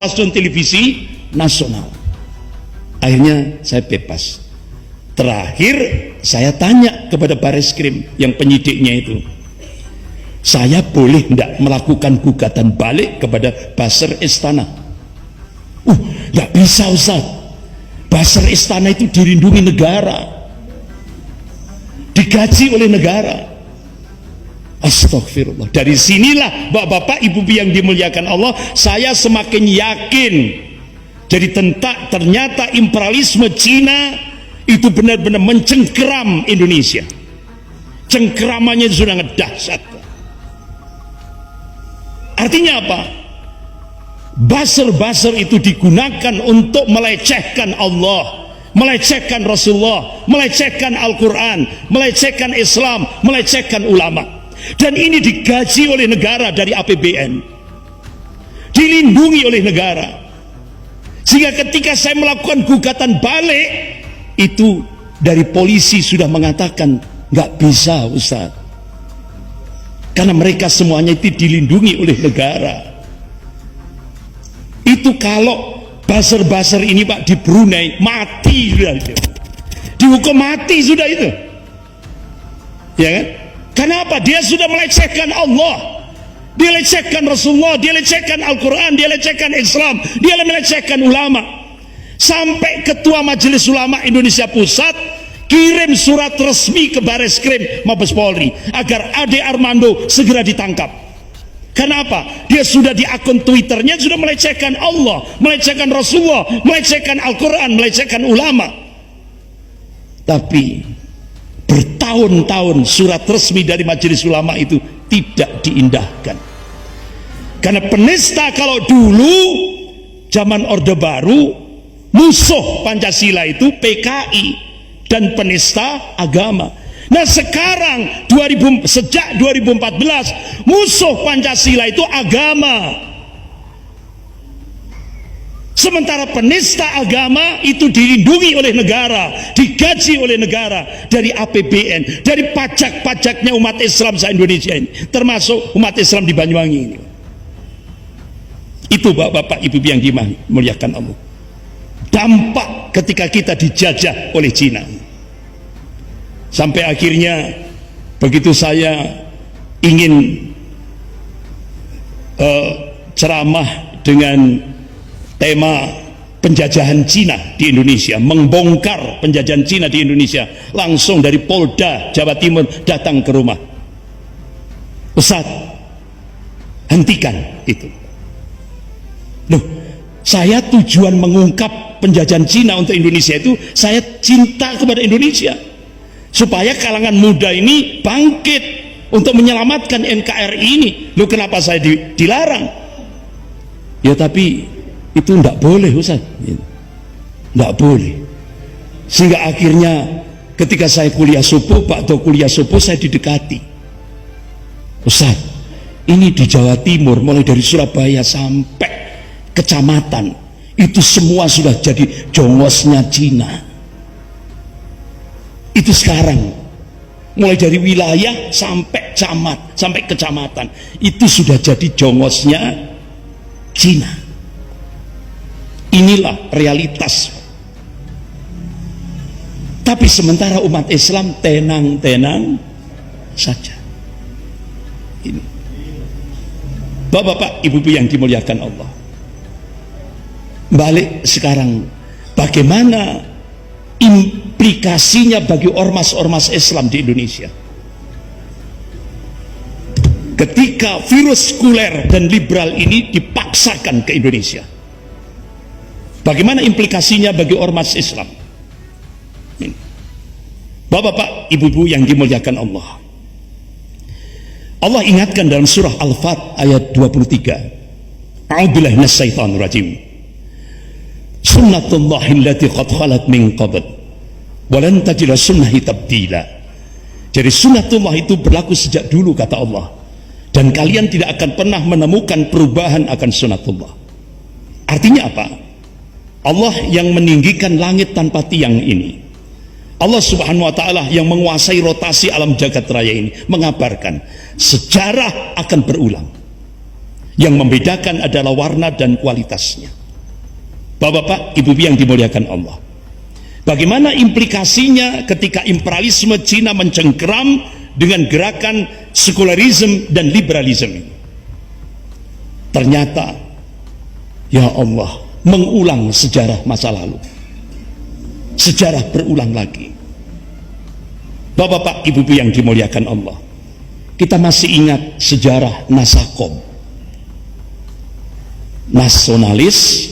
stasiun televisi nasional. Akhirnya saya bebas. Terakhir saya tanya kepada Bareskrim yang penyidiknya itu, saya boleh tidak melakukan gugatan balik kepada Buzzer Istana? Tidak bisa Ustaz. Buzzer Istana itu dilindungi negara, digaji oleh negara. Astagfirullah. Dari sinilah bapak-bapak, ibu-ibu yang dimuliakan Allah, saya semakin yakin. Jadi ternyata imperialisme Cina itu benar-benar mencengkeram Indonesia. Cengkeramannya sudah ngedahsyat. Artinya apa? Buzzer-buzzer itu digunakan untuk melecehkan Allah, melecehkan Rasulullah, melecehkan Al-Quran, melecehkan Islam, melecehkan ulama. Dan ini digaji oleh negara dari APBN, dilindungi oleh negara. Sehingga ketika saya melakukan gugatan balik, itu dari polisi sudah mengatakan nggak bisa Ustaz, karena mereka semuanya itu dilindungi oleh negara. Itu kalau buzzer-buzzer ini Pak di Brunei mati sudah itu, dihukum mati sudah itu, ya kan? Kenapa? Dia sudah melecehkan Allah, dia lecehkan Rasulullah, dia lecehkan Al-Quran, dia lecehkan Islam, dia melecehkan ulama. Sampai Ketua Majelis Ulama Indonesia Pusat kirim surat resmi ke Bareskrim Mabes Polri agar Ade Armando segera ditangkap. Kenapa? Dia sudah di akun Twitternya sudah melecehkan Allah, melecehkan Rasulullah, melecehkan Al-Quran, melecehkan ulama. Tapi bertahun-tahun surat resmi dari Majelis Ulama itu tidak diindahkan. Karena penista kalau dulu zaman Orde Baru, musuh Pancasila itu PKI dan penista agama. Nah sekarang sejak 2014 musuh Pancasila itu agama. Sementara penista agama itu dilindungi oleh negara, digaji oleh negara dari APBN, dari pajak-pajaknya umat Islam se-Indonesia ini, termasuk umat Islam di Banyuwangi ini. Itu bapak-bapak, ibu-ibu yang dimuliakan Allah. Dampak ketika kita dijajah oleh Cina. Sampai akhirnya begitu saya ingin ceramah dengan tema penjajahan Cina di Indonesia, membongkar penjajahan Cina di Indonesia, langsung dari Polda Jawa Timur datang ke rumah. Ustaz, hentikan itu. Loh, saya tujuan mengungkap penjajahan Cina untuk Indonesia itu, saya cinta kepada Indonesia, supaya kalangan muda ini bangkit untuk menyelamatkan NKRI ini. Loh, kenapa saya dilarang? Ya tapi itu tidak boleh Ustaz, tidak boleh. Sehingga akhirnya ketika saya kuliah subuh, waktu kuliah subuh saya didekati, Ustaz, ini di Jawa Timur mulai dari Surabaya sampai kecamatan itu semua sudah jadi jongosnya Cina. Itu sekarang mulai dari wilayah sampai camat, sampai kecamatan itu sudah jadi jongosnya Cina. Inilah realitas. Tapi sementara umat Islam tenang-tenang saja. Ini bapak-bapak, ibu-ibu yang dimuliakan Allah, balik sekarang, bagaimana implikasinya bagi ormas-ormas Islam di Indonesia ketika virus sekuler dan liberal ini dipaksakan ke Indonesia? Bagaimana implikasinya bagi ormas Islam? Bapak-bapak, ibu-ibu yang dimuliakan Allah, Allah ingatkan dalam surah Al-Fat ayat 23, A'udzubillahi minasyaitonir rajim. Sunnatullahi allati qad khalat min qabl wa lan tajida sunnahi tabdila. Jadi sunnatullah itu berlaku sejak dulu kata Allah, dan kalian tidak akan pernah menemukan perubahan akan sunnatullah. Artinya apa? Allah yang meninggikan langit tanpa tiang ini, Allah subhanahu wa ta'ala yang menguasai rotasi alam jagat raya ini, mengabarkan sejarah akan berulang. Yang membedakan adalah warna dan kualitasnya. Bapak-bapak, ibu-ibu yang dimuliakan Allah, bagaimana implikasinya ketika imperialisme Cina mencengkeram dengan gerakan sekularisme dan liberalisme ini? Ternyata, ya Allah, mengulang sejarah masa lalu. Sejarah berulang lagi. Bapak-bapak, ibu-ibu yang dimuliakan Allah, kita masih ingat sejarah Nasakom, nasionalis,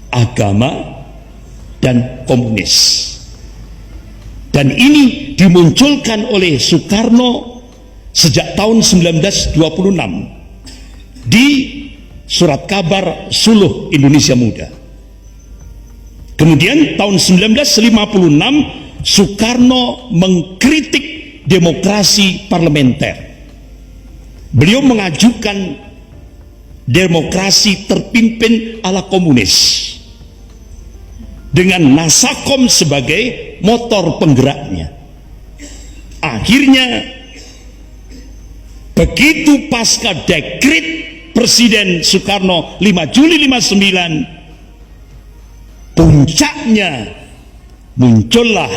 agama, dan komunis. Dan ini dimunculkan oleh Soekarno sejak tahun 1926 di surat kabar Suluh Indonesia Muda. Kemudian tahun 1956 Soekarno mengkritik demokrasi parlementer. Beliau mengajukan demokrasi terpimpin ala komunis dengan Nasakom sebagai motor penggeraknya. Akhirnya begitu pasca dekret Presiden Soekarno 5 Juli 59, puncaknya muncullah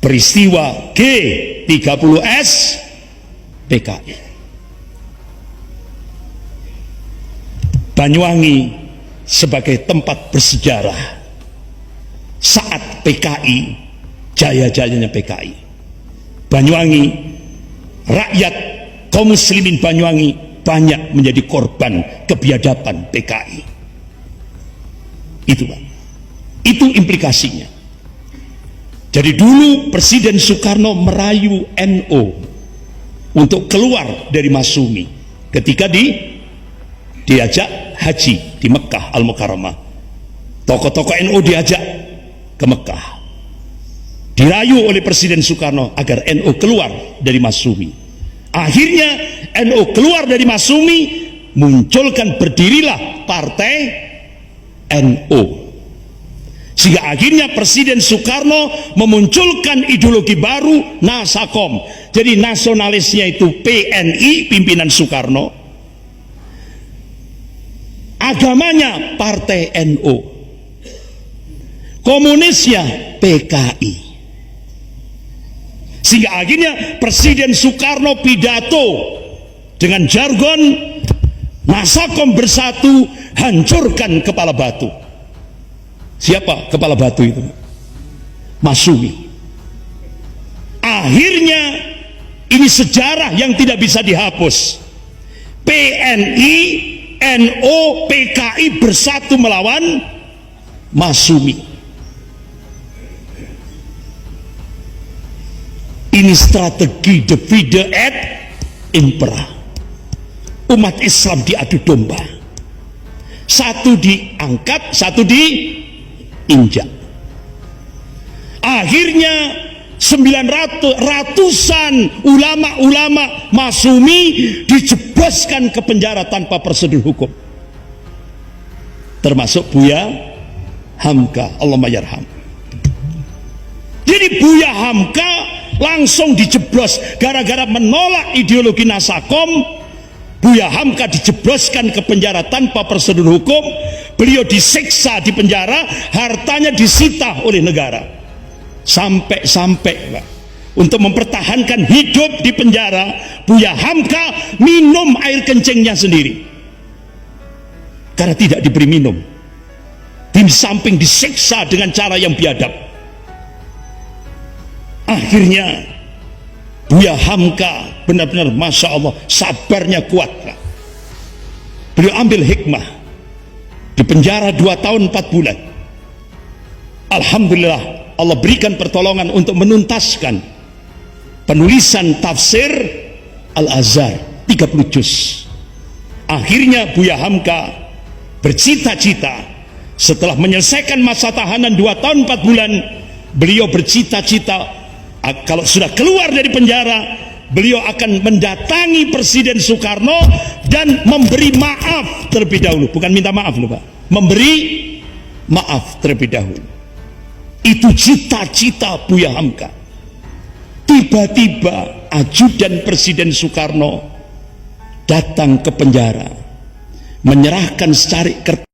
peristiwa G30S PKI. Banyuwangi sebagai tempat bersejarah saat PKI, jaya-jayanya PKI. Banyuwangi, rakyat kaum muslimin Banyuwangi banyak menjadi korban kebiadaban PKI. Itu Pak, itu implikasinya. Jadi dulu Presiden Soekarno merayu NU untuk keluar dari Masyumi ketika diajak haji di Mekah Al-Mukarramah. Tokoh-tokoh NU diajak ke Mekah, dirayu oleh Presiden Soekarno agar NU keluar dari Masyumi. Akhirnya NU keluar dari Masyumi, munculkan, berdirilah partai NU. Sehingga akhirnya Presiden Soekarno memunculkan ideologi baru, Nasakom. Jadi nasionalisnya itu PNI, pimpinan Soekarno, agamanya partai NU, komunisnya PKI. Sehingga akhirnya Presiden Soekarno pidato dengan jargon Nasakom bersatu, hancurkan kepala batu. Siapa kepala batu itu? Masyumi. Akhirnya ini sejarah yang tidak bisa dihapus. PNI, NU, PKI bersatu melawan Masyumi. Ini strategi divide et impera. Umat Islam diadu domba. Satu diangkat, satu diinjak. Akhirnya 900-ratusan ulama-ulama Masyumi dijebloskan ke penjara tanpa prosedur hukum, termasuk Buya Hamka, Allahumma yarham. Jadi Buya Hamka langsung dijeblos gara-gara menolak ideologi Nasakom. Buya Hamka dijebloskan ke penjara tanpa prosedur hukum. Beliau disiksa di penjara, hartanya disita oleh negara. Sampai-sampai Pak, untuk mempertahankan hidup di penjara, Buya Hamka minum air kencingnya sendiri karena tidak diberi minum. Di samping disiksa dengan cara yang biadab. Akhirnya Buya Hamka benar-benar Masya Allah, sabarnya kuat Pak. Beliau ambil hikmah, di penjara 2 tahun 4 bulan. Alhamdulillah Allah berikan pertolongan untuk menuntaskan penulisan tafsir Al-Azhar 30 juz. Akhirnya Buya Hamka bercita-cita setelah menyelesaikan masa tahanan 2 tahun 4 bulan, beliau bercita-cita kalau sudah keluar dari penjara, beliau akan mendatangi Presiden Soekarno dan memberi maaf terlebih dahulu. Bukan minta maaf loh Pak, memberi maaf terlebih dahulu. Itu cita-cita Buya Hamka. Tiba-tiba ajudan Presiden Soekarno datang ke penjara, menyerahkan secari kertas